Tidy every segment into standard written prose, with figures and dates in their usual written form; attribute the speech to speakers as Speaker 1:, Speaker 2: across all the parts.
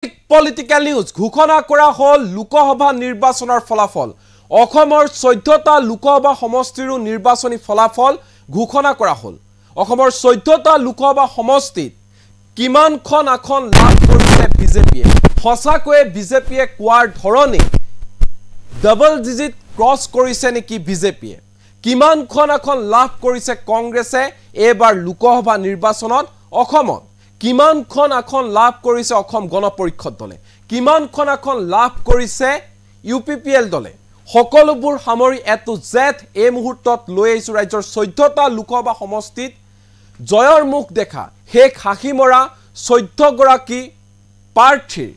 Speaker 1: Political news ঘোষণা কৰা হল লোকসভা নিৰ্বাচনৰ ফলাফল অসমৰ 14টা লোকসভা সমষ্টিৰ নিৰ্বাচনী ফলাফল ঘোষণা কৰা হল অসমৰ 14টা লোকসভা সমষ্টিত কিমানখন আসন লাভ কৰিছে বিজেপিয়ে সঁচাকৈ বিজেপিয়ে কোৱাৰ ধৰণে ডাবল ডিজিট ক্ৰছ কৰিছে নেকি বিজেপিয়ে কিমানখন আসন লাভ কৰিছে কংগ্ৰেছে এবাৰ লোকসভা নিৰ্বাচনত অসমত কিমানখন আসন লাভ কৰিছে অসম গণ পৰিষদ দলে কিমানখন আসন লাভ কৰিছে ইউপিপিএল দলে সকলোবোৰ সামৰি এটু জেড এই মুহূৰ্তত লৈ আহিছো ৰাজ্যৰ 14টা লোকসভা সমষ্টিত জয়ৰ মুখ দেখা হেক হাকিমৰা 14 গৰাকী প্ৰাৰ্থীৰ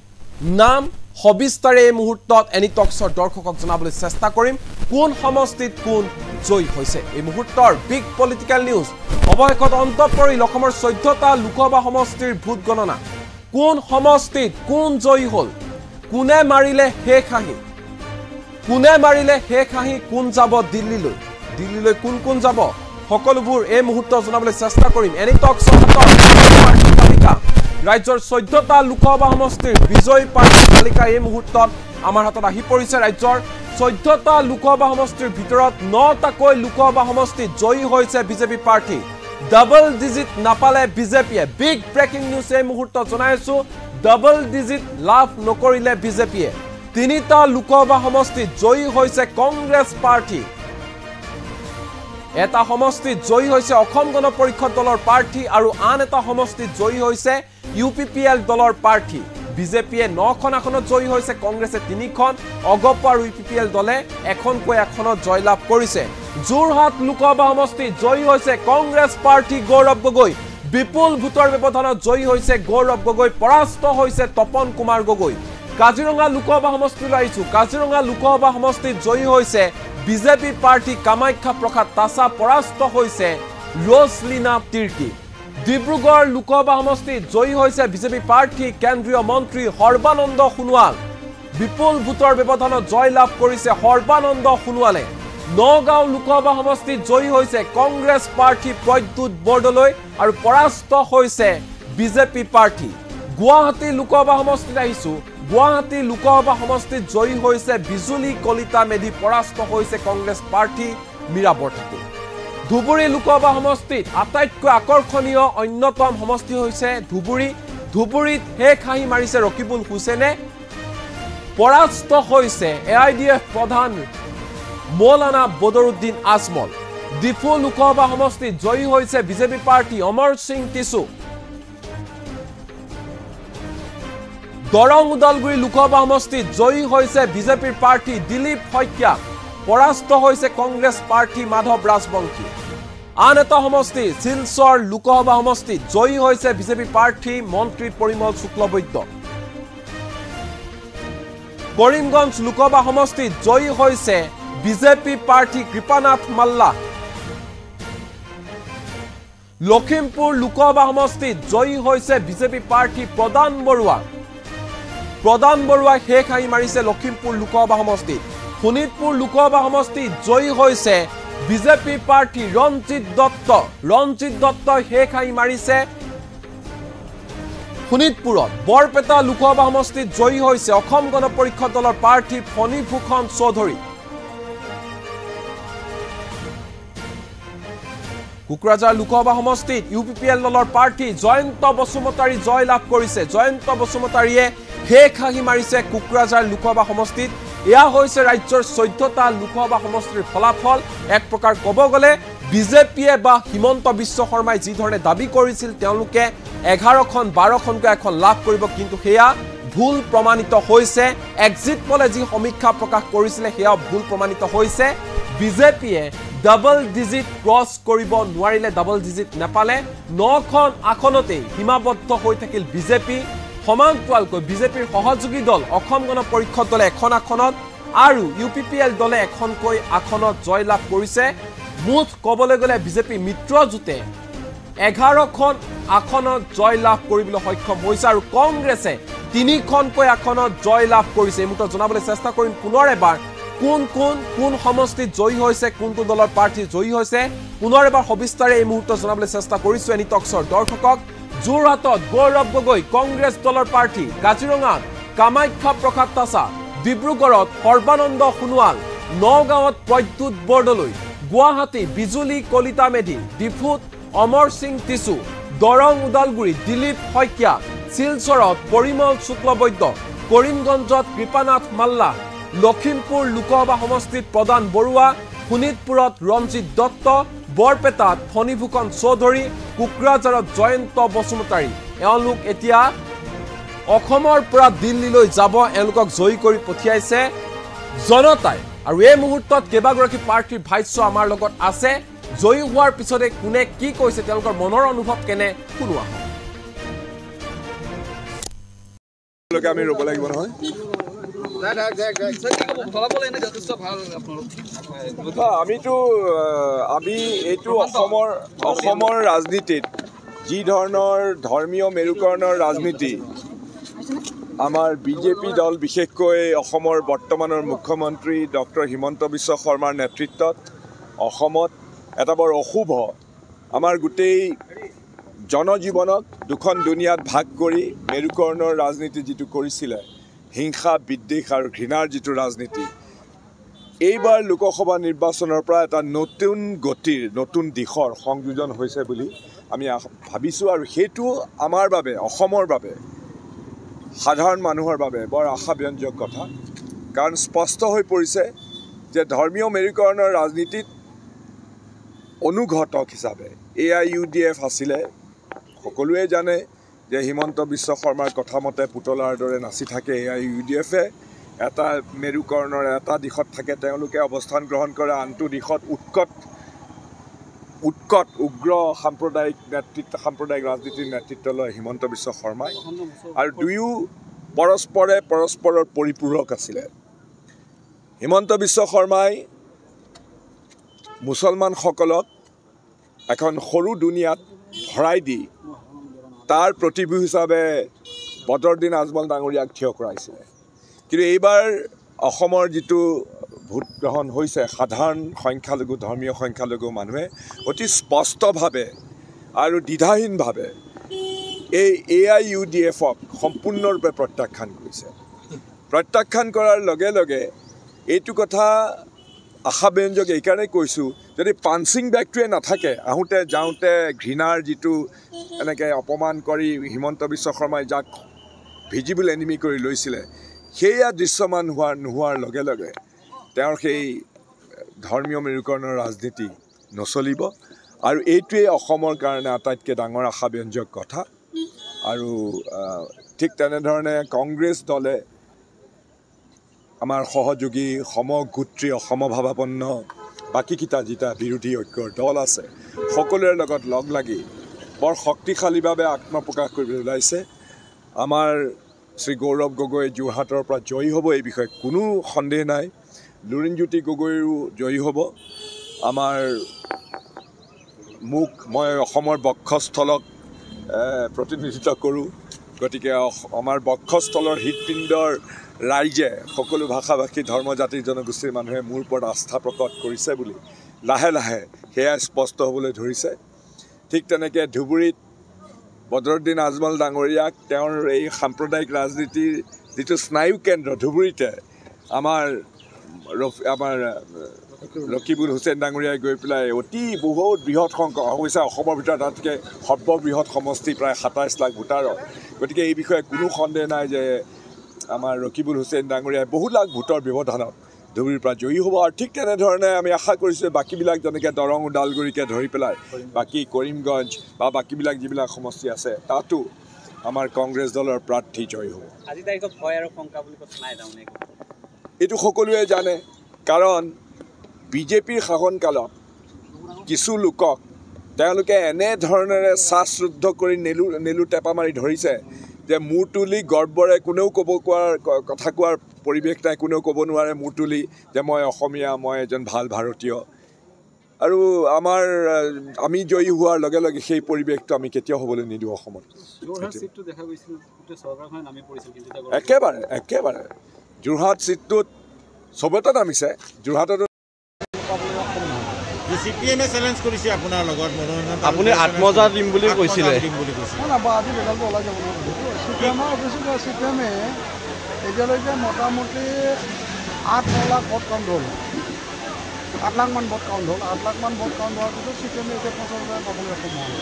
Speaker 1: নাম হবিস্তাৰে এই মুহূৰ্তত এনি টক্সৰ দৰ্শকক জনাবলৈ চেষ্টা কৰিম কোন সমষ্টিত কোন জয় হৈছে এই মুহূৰ্তৰ বিগ পলিটিক্যাল নিউজ অৱশেষত অন্তঃপৰি অসমৰ 14টা লোকসভা সমষ্টিৰ ভোট গণনা কোন সমষ্টিত কোন জয় হল কোনে মাৰিলে হেক হাঁহি কোন যাব দিল্লীলৈ কোন যাব সকলোবোৰ এই মুহূৰ্তত জনাবলৈ চেষ্টা কৰিম এনি টক্সৰ তালিকা ৰাজ্যৰ 14টা লোকসভা সমষ্টিৰ বিজয়ী প্ৰাৰ্থী তালিকা এই মুহূৰ্তত আমাৰ হাতত আহি পৰিছে ৰাজ্যৰ 14টা লোকসভা সমষ্টিৰ ভিতৰত 9টাকৈ লোকসভা সমষ্টিত জয়ী হৈছে বিজেপি প্ৰাৰ্থী ডাবল ডিজিট নাপালে বিজেপিয়ে বিগ ব্ৰেকিং নিউজ এই মুহূৰ্তত জনাইছো ডাবল ডিজিট লাভ নকৰিলে বিজেপিয়ে 3টা লোকসভা সমষ্টিত জয়ী হৈছে কংগ্ৰেছ প্ৰাৰ্থী এটা সমষ্টিত জয়ী হৈছে অসম গণ পৰিষদ দলৰ প্ৰাৰ্থী আৰু আন এটা সমষ্টিত জয়ী হৈছে ইউপিপিএল দলৰ প্ৰাৰ্থী বিজেপিয়ে 9খন আসনত জয়ী হৈছে কংগ্ৰেছে 3খন অগপ আৰু ইউপিপিএল দলে এখনকৈ এখনত জয়লাভ কৰিছে যোৰহাট লোকসভা সমষ্টিত জয়ী হৈছে কংগ্ৰেছ প্ৰাৰ্থী গৌৰৱ গগৈ বিপুল ভোটৰ ব্যৱধানত জয়ী হৈছে গৌৰৱ গগৈ পৰাস্ত হৈছে তপন কুমাৰ গগৈ কাজিৰঙা লোকসভা সমষ্টিলৈ আহিছো কাজিৰঙা লোকসভা সমষ্টিত জয়ী হৈছে বিজেপি প্ৰাৰ্থী কামাখ্যা প্ৰসাদ তাছা পৰাস্ত হৈছে ৰছলিনা তিৰ্কি ডিব্ৰুগড় লোকসভা সমষ্টিত জয়ী হৈছে বিজেপি প্ৰাৰ্থী কেন্দ্ৰীয় মন্ত্ৰী সৰ্বানন্দ সোণোৱাল বিপুল ভোটৰ ব্যৱধানত জয়লাভ কৰিছে সৰ্বানন্দ সোণোৱালে নগাঁও লোকসভা সমষ্টিত জয়ী হৈছে কংগ্ৰেছ প্ৰাৰ্থী প্ৰদ্যুৎ বৰদলৈ আৰু পৰাস্ত হৈছে বিজেপি প্ৰাৰ্থী গুৱাহাটী লোকসভা সমষ্টিত আহিছো গুৱাহাটী লোকসভা সমষ্টিত জয়ী হৈছে বিজুলী কলিতা মেধি পৰাস্ত হৈছে কংগ্ৰেছ প্ৰাৰ্থী মীৰা বৰঠাকুৰ ধুবুৰী লোকসভা সমষ্টিত আটাইতকৈ আকৰ্ষণীয় অন্যতম সমষ্টি হৈছে ধুবুৰীত হেক হাঁহি মাৰিছে ৰকিবুল হুছেইনে পৰাস্ত হৈছে এআইডিএফ প্ৰধান মৌলানা বদৰুদ্দিন আজমল ডিফু লোকসভা সমষ্টিত জয়ী হৈছে বিজেপি প্ৰাৰ্থী অমৰ সিং টিছু দৰং উদালগুৰি লোকসভা সমষ্টিত জয়ী হৈছে বিজেপিৰ প্ৰাৰ্থী দিলীপ শইকীয়া পৰাস্ত হৈছে কংগ্ৰেছ প্ৰাৰ্থী মাধৱ ৰাজবংশী আন এটা সমষ্টি শিলচৰ লোকসভা সমষ্টিত জয়ী হৈছে বিজেপি প্ৰাৰ্থী মন্ত্ৰী পৰিমল শুক্লবৈদ্য কৰিমগঞ্জ লোকসভা সমষ্টিত জয়ী হৈছে বিজেপি প্ৰাৰ্থী কৃপানাথ মাল্লা লখিমপুৰ লোকসভা সমষ্টিত জয়ী হৈছে বিজেপি প্ৰাৰ্থী প্ৰদান বৰুৱা হেক হাঁহি মাৰিছে লখিমপুৰ লোকসভা সমষ্টিত শোণিতপুৰ লোকসভা সমষ্টিত জয়ী হৈছে বিজেপি প্ৰাৰ্থী ৰঞ্জিত দত্ত হেক হাঁহি মাৰিছে শোণিতপুৰত বৰপেটা লোকসভা সমষ্টিত জয়ী হৈছে অসম গণ পৰিষদ দলৰ প্ৰাৰ্থী ফণীভূষণ চৌধুৰী কোকৰাঝাৰ লোকসভা সমষ্টিত ইউপিপিএল দলৰ প্ৰাৰ্থী জয়ন্ত বসুমতাৰী জয়লাভ কৰিছে জয়ন্ত বসুমতাৰীয়ে হেক হাঁহি মাৰিছে কোকৰাঝাৰ লোকসভা সমষ্টিত এয়া হৈছে ৰাজ্যৰ 14টা লোকসভা সমষ্টিৰ ফলাফল এক প্ৰকাৰ ক'ব গ'লে বিজেপিয়ে বা হিমন্ত বিশ্ব শৰ্মাই যি ধৰণে দাবী কৰিছিল তেওঁলোকে 11খন 12খনকৈ এখন লাভ কৰিব কিন্তু সেয়া ভুল প্ৰমাণিত হৈছে এক্সিট পলে যি সমীক্ষা প্ৰকাশ কৰিছিলে সেয়া ভুল প্ৰমাণিত হৈছে বিজেপিয়ে ডাবল ডিজিট ক্ৰছ কৰিব নোৱাৰিলে ডাবল ডিজিট নাপালে 9খন আসনতে সীমাবদ্ধ হৈ থাকিল বিজেপি সমান্তৰালকৈ বিজেপিৰ সহযোগী দল অসম গণ পৰিষদ দলে এখন আসনত আৰু ইউপিপিএল দলে এখনকৈ আসনত জয়লাভ কৰিছে মুঠ ক'বলৈ গ'লে বিজেপি মিত্ৰজোঁটে 11খন আসনত জয়লাভ কৰিবলৈ সক্ষম হৈছে আৰু কংগ্ৰেছে 3খনকৈ আসনত জয়লাভ কৰিছে এই মুহূৰ্তত জনাবলৈ চেষ্টা কৰিম পুনৰ এবাৰ কোন সমষ্টিত জয়ী হৈছে কোনটো দলৰ প্ৰাৰ্থী জয়ী হৈছে পুনৰ এবাৰ সবিস্তাৰে এই মুহূৰ্তত জনাবলৈ চেষ্টা কৰিছো এনি টক্সৰ দৰ্শকক যোৰহাটত গৌৰৱ গগৈ কংগ্ৰেছ দলৰ প্ৰাৰ্থী, কাজিৰঙাত কামাখ্যা প্ৰসাদ তাছা, ডিব্ৰুগড়ত সৰ্বানন্দ সোণোৱাল, নগাঁৱত প্ৰদ্যুৎ বৰদলৈ, গুৱাহাটী বিজুলী কলিতা মেধি, ডিফুত অমৰ সিং টিছু, দৰং ওদালগুৰি দিলীপ শইকীয়া, শিলচৰত পৰিমল শুক্লবৈদ্য, কৰিমগঞ্জত কৃপানাথ মাল্লা, লখিমপুৰ লোকসভা সমষ্টিত প্ৰদান বৰুৱা, শোণিতপুৰত ৰঞ্জিত দত্ত, বৰপেটাত ফণীভূষণ চৌধুৰী, কোকৰাঝাৰত জয়ন্ত বসুমতাৰী। এওঁলোক এতিয়া অসমৰ পৰা দিল্লীলৈ যাব, এওঁলোকক জয়ী কৰি পঠিয়াইছে জনতাই। আৰু এই মুহূৰ্তত কেইবাগৰাকী প্ৰাৰ্থীৰ ভাষ্য আমাৰ লগত আছে। জয়ী হোৱাৰ পিছতে কোনে কি কৈছে, তেওঁলোকৰ মনৰ অনুভৱ কেনে, শুনোৱা হয়।
Speaker 2: আমি ৰ'ব লাগিব নহয়, আমি এইটো অসমৰ ৰাজনীতিত যি ধৰণৰ ধৰ্মীয় মেৰুকৰণৰ ৰাজনীতি আমাৰ বিজেপি দল, বিশেষকৈ অসমৰ বৰ্তমানৰ মুখ্যমন্ত্ৰী ডক্টৰ হিমন্ত বিশ্ব শৰ্মাৰ নেতৃত্বত অসমত এটা বৰ অশুভ, আমাৰ গোটেই জনজীৱনক দুখন দুনিয়াত ভাগ কৰি মেৰুকৰণৰ ৰাজনীতি যিটো কৰিছিলে, হিংসা বিদ্বেষ আৰু ঘৃণাৰ যিটো ৰাজনীতি, এইবাৰ লোকসভা নিৰ্বাচনৰ পৰা এটা নতুন গতিৰ, নতুন দিশৰ সংযোজন হৈছে বুলি আমি ভাবিছোঁ। আৰু সেইটো আমাৰ বাবে, অসমৰ বাবে, সাধাৰণ মানুহৰ বাবে বৰ আশাব্যঞ্জক কথা। কাৰণ স্পষ্ট হৈ পৰিছে যে ধৰ্মীয় মেৰুকৰণৰ ৰাজনীতিত অনুঘটক হিচাপে AIUDF আছিলে। সকলোৱে জানে যে হিমন্ত বিশ্ব শৰ্মাৰ কথা মতে পুতলাৰ দৰে নাচি থাকে AIUDFে। এটা মেৰুকৰণৰ এটা দিশত থাকে তেওঁলোকে অৱস্থান গ্ৰহণ কৰে, আনটো দিশত উৎকট উগ্ৰ সাম্প্ৰদায়িক ৰাজনীতিৰ নেতৃত্ব লয় হিমন্ত বিশ্ব শৰ্মাই। আৰু দুয়ো পৰস্পৰৰ পৰিপূৰক আছিলে। হিমন্ত বিশ্ব শৰ্মাই মুছলমানসকলক এখন সৰু দুনিয়াত ভৰাই দি তাৰ প্ৰতিভূ হিচাপে বদৰুদ্দিন আজমল ডাঙৰীয়াক থিয় কৰাইছিলে। কিন্তু এইবাৰ অসমৰ যিটো ভোট গ্ৰহণ হৈছে, সাধাৰণ সংখ্যালঘু, ধৰ্মীয় সংখ্যালঘু মানুহে অতি স্পষ্টভাৱে আৰু দ্বিধাহীনভাৱে এই AIUDFক সম্পূৰ্ণৰূপে প্ৰত্যাখ্যান কৰিছে। প্ৰত্যাখ্যান কৰাৰ লগে লগে এইটো কথা আশাব্যঞ্জক এইকাৰণে কৈছোঁ, যদি পাঞ্চিং বেগটোৱে নাথাকে, আহোঁতে যাওঁতে ঘৃণাৰ যিটো এনেকৈ অপমান কৰি হিমন্ত বিশ্ব শৰ্মাই যাক ভিজিবল এনিমি কৰি লৈছিলে, সেয়া দৃশ্যমান নোহোৱাৰ লগে লগে তেওঁৰ সেই ধৰ্মীয় মেৰুকৰণৰ ৰাজনীতি নচলিব। আৰু এইটোৱেই অসমৰ কাৰণে আটাইতকৈ ডাঙৰ আশাব্যঞ্জক কথা। আৰু ঠিক তেনেধৰণে কংগ্ৰেছ দলে আমাৰ সহযোগী সমগোত্ৰীয় সমভাৱাপন্ন বাকীকেইটা যিটা বিৰোধী ঐক্যৰ দল আছে, সকলোৰে লগত লগ লাগি বৰ শক্তিশালীভাৱে আত্মপ্ৰকাশ কৰিবলৈ ওলাইছে। আমাৰ শ্ৰী গৌৰৱ গগৈ যোৰহাটৰ পৰা জয়ী হ'ব, এই বিষয়ে কোনো সন্দেহ নাই। লুৰিণজ্যোতি গগৈৰো জয়ী হ'ব। মই অসমৰ বক্ষস্থলক প্ৰতিনিধিত্ব কৰোঁ, গতিকে আমাৰ বক্ষস্থলৰ হৃদপিণ্ডৰ ৰাইজে, সকলো ভাষা ভাষী ধৰ্ম জাতি জনগোষ্ঠীৰ মানুহে মোৰ ওপৰত আস্থা প্ৰকট কৰিছে বুলি লাহে লাহে সেয়া স্পষ্ট হ'বলৈ ধৰিছে। ঠিক তেনেকৈ ধুবুৰীত বদৰুদ্দিন আজমল ডাঙৰীয়াক তেওঁৰ এই সাম্প্ৰদায়িক ৰাজনীতিৰ যিটো স্নায়ু কেন্দ্ৰ ধুবুৰীতে আমাৰ ৰকিবুল হুছেইন ডাঙৰীয়াই গৈ পেলাই বহুত বৃহৎ সংখ্যক, অৱশ্যে অসমৰ ভিতৰত তাতকৈ সৰ্ববৃহৎ সমষ্টি প্ৰায় 27 লাখ ভোটাৰৰ। গতিকে এই বিষয়ে কোনো সন্দেহ নাই যে আমাৰ ৰকিবুল হুছেইন ডাঙৰীয়াই বহু লাখ ভোটৰ ব্যৱধানত ধুবুৰীৰ পৰা জয়ী হ'ব। আৰু ঠিক তেনেধৰণে আমি আশা কৰিছোঁ বাকীবিলাক যেনেকৈ দৰং ওদালগুৰিকে ধৰি পেলাই বাকী কৰিমগঞ্জ বা বাকীবিলাক যিবিলাক সমষ্টি আছে, তাতো আমাৰ কংগ্ৰেছ দলৰ প্ৰাৰ্থী জয়ী হ'ব।
Speaker 3: আজি তাৰিখত ভয় আৰু শংকা বুলি কথা নাই তাৰমানে,
Speaker 2: এইটো সকলোৱে জানে। কাৰণ বিজেপিৰ শাসনকালত কিছু লোকক তেওঁলোকে এনেধৰণেৰে শ্বাসৰুদ্ধ কৰি নেলু টেপা মাৰি ধৰিছে যে মূৰ তুলি গৰ্বৰে কোনেও কথা কোৱাৰ পৰিৱেশ নাই, কোনেও ক'ব নোৱাৰে মূৰ তুলি যে মই অসমীয়া, মই এজন ভাল ভাৰতীয়। আৰু আমি জয়ী হোৱাৰ লগে লগে সেই পৰিৱেশটো আমি কেতিয়াও হ'বলৈ নিদিওঁ অসমত। একেবাৰে যোৰহাট ছিটটোত চবতে নামিছে।
Speaker 4: CPM-এ চেলেঞ্জ কৰিছে আপোনাৰ লগত মনোনয়ন
Speaker 5: আপুনি আত্মজা দিম বুলি কৈছিলে
Speaker 6: আজি ৰেজাল্টটো ওলাই যাব নহয় CPM-এ এতিয়ালৈকে মোটামুটি 8-9 লাখ ভোট কাউণ্ট হ'ল 8 লাখমান ভোট কাউণ্ট হ'ল 8 লাখমান ভোট কাউণ্ট হোৱাৰ পিছত CPM-এ এতিয়া 50,000 পাবলৈ সক্ষম হ'ল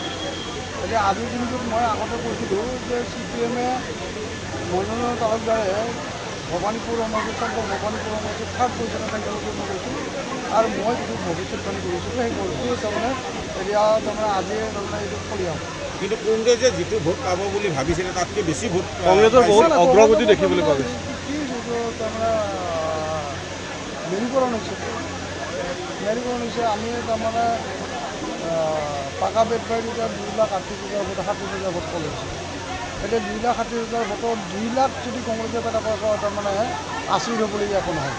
Speaker 6: এতিয়া আজিৰ দিনটোত মই আগতে কৈছিলোঁ যে CPM-এ মনোনয়ন তালুকদাৰে ভবানীপুৰ সমষ্টিত ভবানীপুৰ সমষ্টিত 3rd পজিশ্যনত থাকিব বুলি মই কৈছিলোঁ আৰু মই যিটো ভৱিষ্যতবাণী কৰিছিলোঁ সেই বস্তুটো তাৰমানে এতিয়া তাৰমানে আজি তাৰমানে এইটো ফলি আছে
Speaker 4: কিন্তু কংগ্ৰেছে যিটো ভোট পাব বুলি ভাবিছিলে তাতকৈ বেছি ভোট
Speaker 5: কংগ্ৰেছৰ বহুত অগ্ৰগতি দেখিবলৈ পোৱা গৈছে
Speaker 6: কি তাৰমানে মেৰুকৰণ হৈছে আমি তাৰমানে পাকা বেটবাৰীত এতিয়া 2,80,000 ভোট 70,000 ভোট কৰিছোঁ এতিয়া 2,60,000 ভোটত 2 লাখ যদি কংগ্ৰেছে তাৰমানে আশীৰ হ'বলগীয়া একো নহয়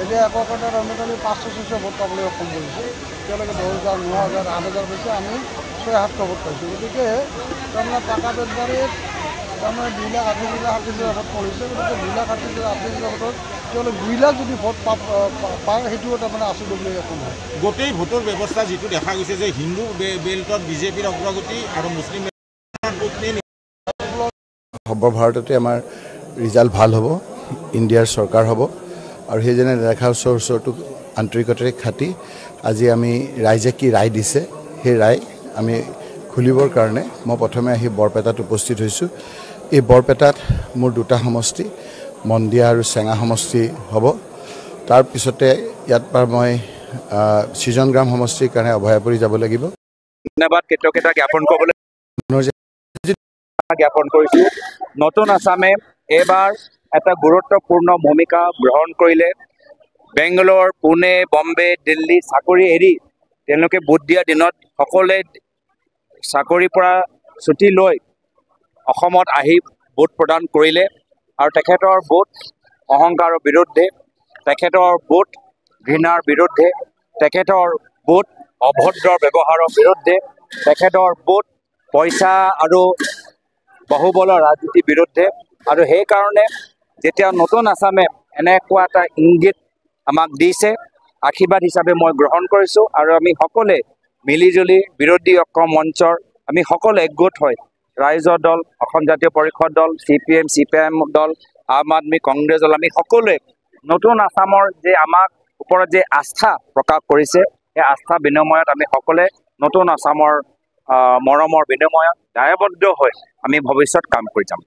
Speaker 6: এতিয়া এককতা ৰমেটালি 500-600 ভোট পাবলৈ সক্ষম কৰিছে তেওঁলোকে 10,000 9,000 8,000 পাইছে আমি 600-700 ভোট পাইছোঁ গতিকে তাৰমানে পাকা বেটবাৰীত তাৰমানে 2,80,000 ভোট কৰিছে গতিকে 2,80,000 ভোটত তেওঁলোকে 2 লাখ যদি ভোট পায় সেইটোও তাৰমানে আশীৰ হ'বলগীয়া একো নহয়
Speaker 4: গোটেই ভোটৰ ব্যৱস্থা যিটো দেখা গৈছে যে হিন্দু বেল্টত বিজেপিৰ অগ্ৰগতি আৰু মুছলিম
Speaker 7: সৰ্বভাৰততে আমাৰ ৰিজাল্ট ভাল হ'ব ইণ্ডিয়াৰ চৰকাৰ হ'ব আৰু সেইজনে দেখা ওচৰটোক আন্তৰিকতাৰে খাটি আজি আমি ৰাইজে কি ৰায় দিছে সেই ৰায় আমি খুলিবৰ কাৰণে মই প্ৰথমে আহি বৰপেটাত উপস্থিত হৈছোঁ এই বৰপেটাত মোৰ 2টা সমষ্টি মন্দিয়া আৰু চেঙা সমষ্টি হ'ব তাৰ পিছতে ইয়াত পৰা মই সৃজনগ্ৰাম সমষ্টিৰ কাৰণে অভয়াপুৰী যাব লাগিব
Speaker 8: ধন্যবাদ কৃতজ্ঞতা জ্ঞাপন কৰিছোঁ নতুন আসামে এইবাৰ এটা গুৰুত্বপূৰ্ণ ভূমিকা গ্ৰহণ কৰিলে বেংগালোৰ পুনে বম্বে দিল্লী চাকৰি এৰি তেওঁলোকে ভোট দিয়া দিনত সকলোৱে চাকৰিৰ পৰা ছুটি লৈ অসমত আহি ভোট প্ৰদান কৰিলে আৰু তেখেতৰ ভোট অহংকাৰৰ বিৰুদ্ধে তেখেতৰ ভোট ঘৃণাৰ বিৰুদ্ধে তেখেতৰ ভোট অভদ্ৰ ব্যৱহাৰৰ বিৰুদ্ধে তেখেতৰ ভোট পইচা আৰু বাহুবলৰ ৰাজনীতিৰ বিৰুদ্ধে আৰু সেইকাৰণে যেতিয়া নতুন আসামে এনেকুৱা এটা ইংগিত আমাক দিছে আশীৰ্বাদ হিচাপে মই গ্ৰহণ কৰিছোঁ আৰু আমি সকলোৱে মিলিজুলি বিৰোধী ঐক্য মঞ্চৰ আমি সকলোৱে একগোট হৈ ৰাইজৰ দল অসম জাতীয় পৰিষদ দল CPM দল আম আদমি কংগ্ৰেছ দল আমি সকলোৱে নতুন আসামৰ যে আমাক ওপৰত যে আস্থা প্ৰকাশ কৰিছে সেই আস্থা বিনিময়ত আমি সকলোৱে নতুন আসামৰ মৰমৰ বিনিময়ত দায়বদ্ধ হৈ আমি ভৱিষ্যত কাম কৰি যাম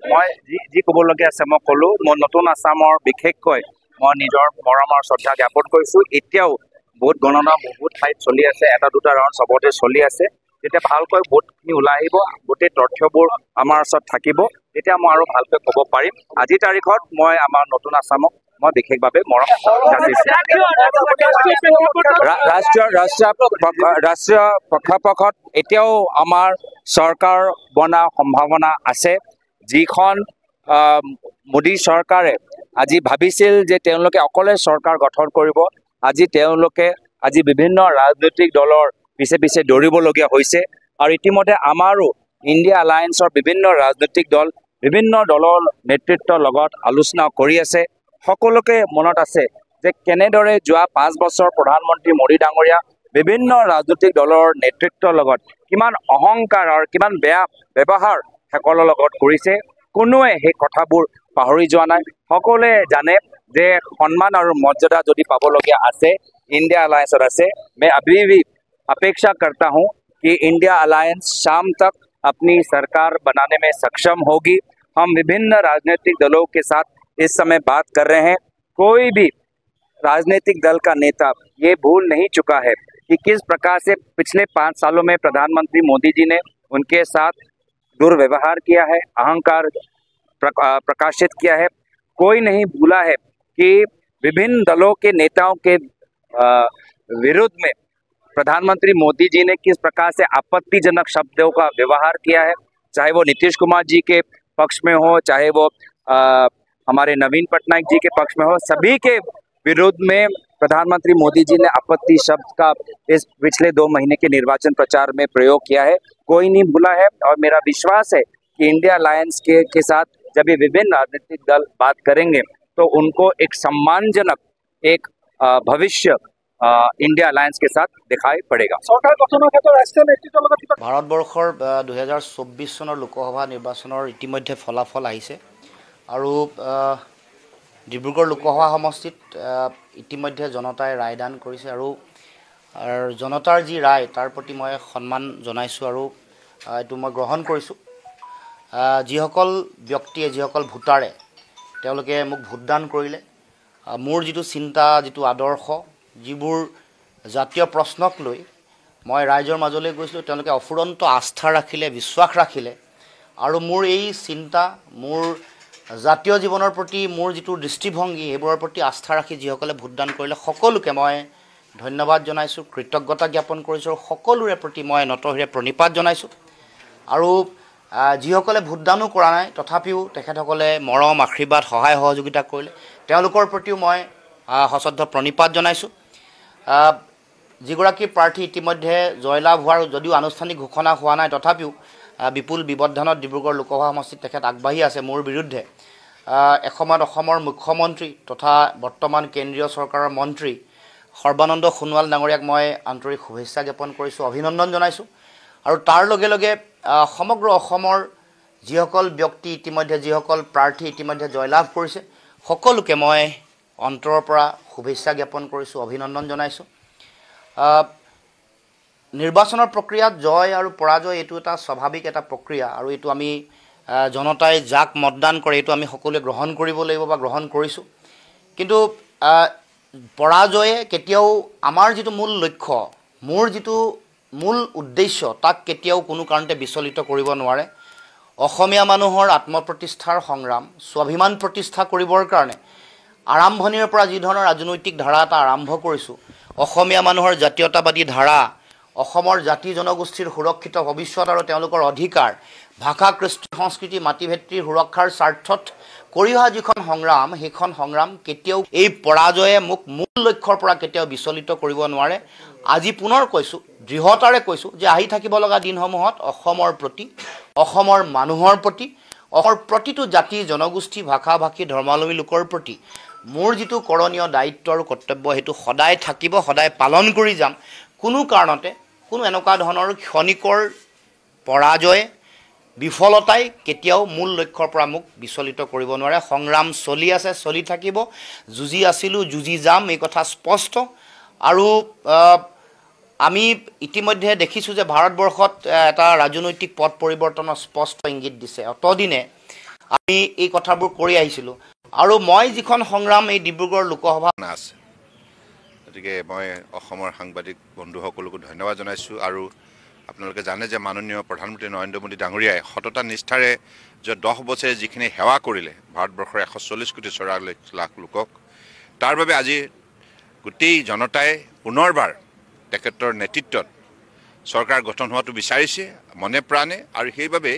Speaker 8: মই যি ক'বলগীয়া আছে মই ক'লোঁ মই নতুন আসামৰ বিশেষকৈ মই নিজৰ মৰমৰ শ্ৰদ্ধা জ্ঞাপন কৰিছোঁ এতিয়াও ভোট গণনা বহুত ঠাইত চলি আছে 1-2টা ৰাউণ্ড চবতে চলি আছে যেতিয়া ভালকৈ ভোটখিনি ওলাই আহিব গোটেই তথ্যবোৰ আমাৰ ওচৰত থাকিব তেতিয়া মই আৰু ভালকৈ ক'ব পাৰিম আজিৰ তাৰিখত মই আমাৰ নতুন আসামক মই বিশেষভাৱে মৰম যাচিছোঁ ৰাষ্ট্ৰীয় প্ৰেক্ষাপটত এতিয়াও আমাৰ চৰকাৰ বনাৰ সম্ভাৱনা আছে যিখন মোদী চৰকাৰে আজি ভাবিছিল যে তেওঁলোকে অকলে চৰকাৰ গঠন কৰিব আজি তেওঁলোকে আজি বিভিন্ন ৰাজনৈতিক দলৰ পিছে দৌৰিবলগীয়া হৈছে আৰু ইতিমধ্যে আমাৰো ইণ্ডিয়া এলায়েন্সৰ বিভিন্ন ৰাজনৈতিক দল বিভিন্ন দলৰ নেতৃত্বৰ লগত আলোচনা কৰি আছে সকলোকে মনত আছে যে কেনেদৰে যোৱা 5 বছৰ প্ৰধানমন্ত্ৰী মোদী ডাঙৰীয়া বিভিন্ন ৰাজনৈতিক দলৰ নেতৃত্বৰ লগত কিমান অহংকাৰ আৰু কিমান বেয়া ব্যৱহাৰ সকলৰ লগত কৰিছে কোনোৱে সেই কথাবোৰ পাহৰি যোৱা নাই সকলোৱে জানে যে সন্মান আৰু মৰ্যাদা যদি পাবলগীয়া আছে इंडिया अलायंस से मैं अभी भी अपेक्षा करता हूं कि इंडिया अलायंस शाम तक अपनी सरकार बनाने में सक्षम होगी हम विभिन्न राजनीतिक दलों के साथ इस समय बात कर रहे हैं कोई भी राजनीतिक दल का नेता ये भूल नहीं चुका है कि किस प्रकार से पिछले 5 सालों में प्रधानमंत्री मोदी जी ने उनके साथ दुर्व्यवहार किया है अहंकार प्रकाशित किया है कोई नहीं भूला है कि विभिन्न दलों के नेताओं के विरुद्ध में प्रधानमंत्री मोदी जी ने किस प्रकार से आपत्तिजनक शब्दों का व्यवहार किया है चाहे वो नीतीश कुमार जी के पक्ष में हो चाहे वो हमारे नवीन पटनायक जी के पक्ष में हो सभी के विरुद्ध में प्रधानमंत्री मोदी जी ने आपत्ति शब्द का इस पिछले 2 महीने के निर्वाचन प्रचार में प्रयोग किया है कोई नहीं भूला है और मेरा विश्वास है कि इंडिया अलायंस के साथ जब ये विभिन्न राजनीतिक दल बात करेंगे तो उनको एक सम्मानजनक एक भविष्य इंडिया अलायंस के साथ दिखाई पड़ेगा।
Speaker 9: ভাৰতবৰ্ষৰ 2024 চনৰ লোকসভা নিৰ্বাচনৰ ইতিমধ্যে ফলাফল আহিছে আৰু ডিব্ৰুগড় লোকসভা সমষ্টিত ইতিমধ্যে জনতাই ৰায়দান কৰিছে আৰু জনতাৰ যি ৰায় তাৰ প্ৰতি মই সন্মান জনাইছোঁ আৰু এইটো মই গ্ৰহণ কৰিছোঁ। যিসকল ব্যক্তিয়ে যিসকল ভোটাৰে তেওঁলোকে মোক ভোটদান কৰিলে মোৰ যিটো চিন্তা যিটো আদৰ্শ যিবোৰ জাতীয় প্ৰশ্নক লৈ মই ৰাইজৰ মাজলৈ গৈছিলোঁ তেওঁলোকে অফুৰন্ত আস্থা ৰাখিলে বিশ্বাস ৰাখিলে আৰু মোৰ এই চিন্তা মোৰ জাতীয় জীৱনৰ প্ৰতি মোৰ যিটো দৃষ্টিভংগী সেইবোৰৰ প্ৰতি আস্থা ৰাখি যিসকলে ভোটদান কৰিলে সকলোকে মই ধন্যবাদ জনাইছোঁ কৃতজ্ঞতা জ্ঞাপন কৰিছোঁ সকলোৰে প্ৰতি মই নতশিৰে প্ৰণিপাত জনাইছোঁ আৰু যিসকলে ভোটদানো কৰা নাই তথাপিও তেখেতসকলে মৰম আশীৰ্বাদ সহায় সহযোগিতা কৰিলে তেওঁলোকৰ প্ৰতিও মই সশ্ৰদ্ধ প্ৰণিপাত জনাইছোঁ। যিগৰাকী প্ৰাৰ্থী ইতিমধ্যে জয়লাভ হোৱাৰ যদিও আনুষ্ঠানিক ঘোষণা হোৱা নাই তথাপিও বিপুল ব্যৱধানত ডিব্ৰুগড় লোকসভা সমষ্টিত তেখেত আগবাঢ়ি আছে মোৰ বিৰুদ্ধে এসময়ত অসমৰ মুখ্যমন্ত্ৰী তথা বৰ্তমান কেন্দ্ৰীয় চৰকাৰৰ মন্ত্ৰী সৰ্বানন্দ সোণোৱাল ডাঙৰীয়াক মই আন্তৰিক শুভেচ্ছা জ্ঞাপন কৰিছোঁ অভিনন্দন জনাইছোঁ আৰু তাৰ লগে লগে সমগ্ৰ অসমৰ যিসকল ব্যক্তি ইতিমধ্যে যিসকল প্ৰাৰ্থী ইতিমধ্যে জয়লাভ কৰিছে সকলোকে মই অন্তৰৰ পৰা শুভেচ্ছা জ্ঞাপন কৰিছোঁ অভিনন্দন জনাইছোঁ। নিৰ্বাচনৰ প্ৰক্ৰিয়াত জয় আৰু পৰাজয় এইটো এটা স্বাভাৱিক এটা প্ৰক্ৰিয়া আৰু এইটো আমি জনতাই যাক মতদান কৰে এইটো আমি সকলোৱে গ্ৰহণ কৰিব লাগিব বা গ্ৰহণ কৰিছোঁ কিন্তু পৰাজয়ে কেতিয়াও আমাৰ যিটো মূল লক্ষ্য মোৰ যিটো মূল উদ্দেশ্য তাক কেতিয়াও কোনো কাৰণতে বিচলিত কৰিব নোৱাৰে। অসমীয়া মানুহৰ আত্মপ্ৰতিষ্ঠাৰ সংগ্ৰাম স্বাভিমান প্ৰতিষ্ঠা কৰিবৰ কাৰণে আৰম্ভণিৰ পৰা যি ধৰণৰ ৰাজনৈতিক ধাৰা এটা আৰম্ভ কৰিছোঁ অসমীয়া মানুহৰ জাতীয়তাবাদী ধাৰা অসমৰ জাতি জনগোষ্ঠীৰ সুৰক্ষিত ভৱিষ্যত আৰু তেওঁলোকৰ অধিকাৰ ভাষা কৃষ্টি সংস্কৃতি মাতৃভেটিৰ সুৰক্ষাৰ স্বাৰ্থত কৰি অহা যিখন সংগ্ৰাম সেইখন সংগ্ৰাম কেতিয়াও এই পৰাজয়ে মোক মূল লক্ষ্যৰ পৰা কেতিয়াও বিচলিত কৰিব নোৱাৰে। আজি পুনৰ কৈছোঁ দৃঢ়তাৰে কৈছোঁ যে আহি থাকিব লগা দিনসমূহত অসমৰ প্ৰতি অসমৰ মানুহৰ প্ৰতি অসমৰ প্ৰতিটো জাতি জনগোষ্ঠী ভাষা ভাষী ধৰ্মাৱলম্বী লোকৰ প্ৰতি মোৰ যিটো কৰণীয় দায়িত্ব আৰু কৰ্তব্য সেইটো সদায় থাকিব সদায় পালন কৰি যাম। কোনো কাৰণতে কোনো এনেকুৱা ধৰণৰ ক্ষণিকৰ পৰাজয় বিফলতাই কেতিয়াও মূল লক্ষ্যৰ পৰা মোক বিচলিত কৰিব নোৱাৰে। সংগ্ৰাম চলি আছে চলি থাকিব যুঁজি আছিলোঁ যুঁজি যাম এই কথা স্পষ্ট আৰু আমি ইতিমধ্যে দেখিছোঁ যে ভাৰতবৰ্ষত এটা ৰাজনৈতিক পথ পৰিৱৰ্তনৰ স্পষ্ট ইংগিত দিছে। অতদিনে আমি এই কথাবোৰ কৰি আহিছিলোঁ আৰু মই যিখন সংগ্ৰাম এই ডিব্ৰুগড় লোকসভা
Speaker 10: আছে গতিকে মই অসমৰ সাংবাদিক বন্ধুসকলকো ধন্যবাদ জনাইছোঁ আৰু আপোনালোকে জানে যে মাননীয় প্ৰধানমন্ত্ৰী নৰেন্দ্ৰ মোদী ডাঙৰীয়াই সততা নিষ্ঠাৰে যে 10 বছৰে যিখিনি সেৱা কৰিলে ভাৰতবৰ্ষৰ 140 কোটি 44 লাখ লোকক তাৰ বাবে আজি গোটেই জনতাই পুনৰবাৰ তেখেতৰ নেতৃত্বত চৰকাৰ গঠন হোৱাটো বিচাৰিছে মনে প্ৰাণে আৰু সেইবাবে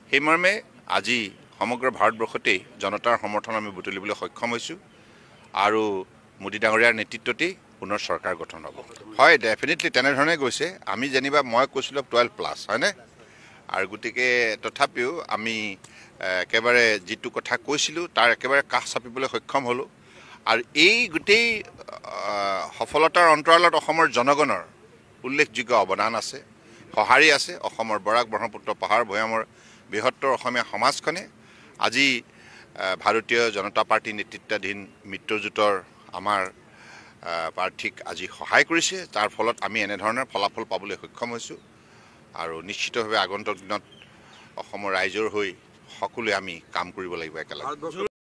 Speaker 10: সেইমৰ্মে আজি সমগ্ৰ ভাৰতবৰ্ষতেই জনতাৰ সমৰ্থন আমি বুটলিবলৈ সক্ষম হৈছোঁ আৰু মোদী ডাঙৰীয়াৰ নেতৃত্বতেই পুনৰ চৰকাৰ গঠন হ'ব। হয় ডেফিনেটলি তেনেধৰণে গৈছে আমি যেনিবা মই কৈছিলোঁ 12+ হয়নে আৰু গতিকে তথাপিও আমি একেবাৰে যিটো কথা কৈছিলোঁ তাৰ একেবাৰে কাষ চাপিবলৈ সক্ষম হ'লোঁ আৰু এই গোটেই সফলতাৰ অন্তৰালত অসমৰ জনগণৰ উল্লেখযোগ্য অৱদান আছে সঁহাৰি আছে। অসমৰ বৰাক ব্ৰহ্মপুত্ৰ পাহাৰ ভৈয়ামৰ বৃহত্তৰ অসমীয়া সমাজখনে আজি ভাৰতীয় জনতা পাৰ্টি নেতৃত্বাধীন মিত্ৰজোঁটৰ আমাৰ প্ৰাৰ্থীক আজি সহায় কৰিছে তাৰ ফলত আমি এনেধৰণৰ ফলাফল পাবলৈ সক্ষম হৈছোঁ আৰু নিশ্চিতভাৱে আগন্তুক দিনত অসমৰ ৰাইজৰ হৈ সকলোৱে আমি কাম কৰিব লাগিব একেলগে।